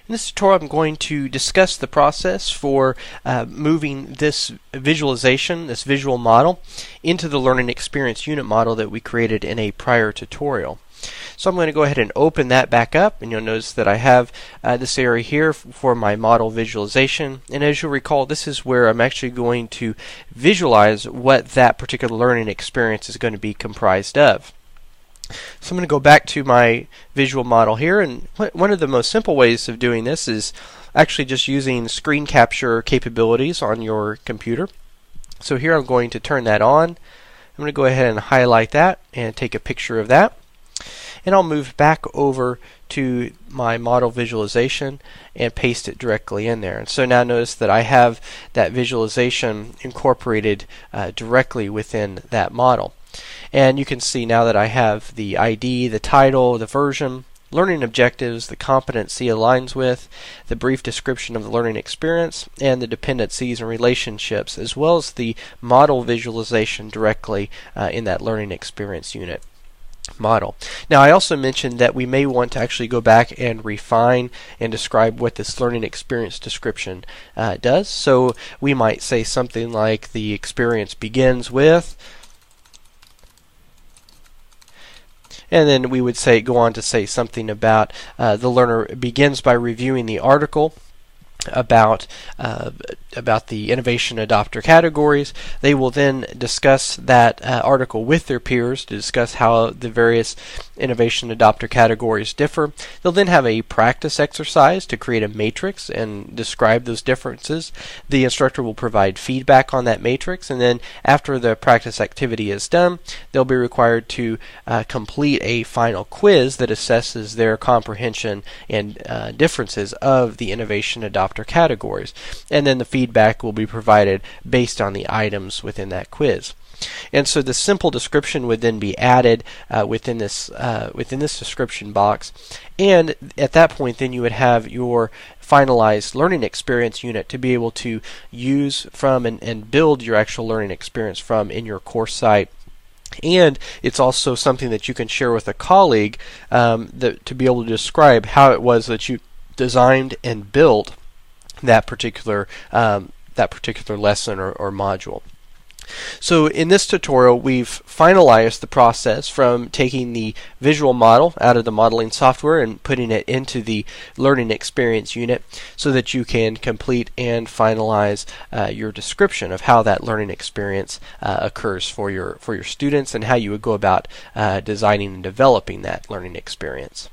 In this tutorial, I'm going to discuss the process for moving this visualization, this visual model, into the learning experience unit model that we created in a prior tutorial. So I'm going to go ahead and open that back up, and you'll notice that I have this area here for my model visualization. And as you'll recall, this is where I'm actually going to visualize what that particular learning experience is going to be comprised of. So I'm going to go back to my visual model here, and one of the most simple ways of doing this is actually just using screen capture capabilities on your computer. So here I'm going to turn that on. I'm going to go ahead and highlight that and take a picture of that. And I'll move back over to my model visualization and paste it directly in there. And so now notice that I have that visualization incorporated directly within that model. And you can see now that I have the ID, the title, the version, learning objectives, the competency aligns with, the brief description of the learning experience, and the dependencies and relationships, as well as the model visualization directly in that learning experience unit model. Now, I also mentioned that we may want to actually go back and refine and describe what this learning experience description does. So we might say something like the experience begins with, and then we would go on to say something about the learner begins by reviewing the article about the innovation adopter categories. They will then discuss that article with their peers to discuss how the various innovation adopter categories differ. They'll then have a practice exercise to create a matrix and describe those differences. The instructor will provide feedback on that matrix, and then after the practice activity is done, they'll be required to complete a final quiz that assesses their comprehension and differences of the innovation adopter categories, and then the feedback will be provided based on the items within that quiz. And so the simple description would then be added within this description box, and at that point then you would have your finalized learning experience unit to be able to use from and build your actual learning experience from in your course site. And it's also something that you can share with a colleague to be able to describe how it was that you designed and built that particular lesson or module. So in this tutorial, we've finalized the process from taking the visual model out of the modeling software and putting it into the learning experience unit so that you can complete and finalize your description of how that learning experience occurs for your students and how you would go about designing and developing that learning experience.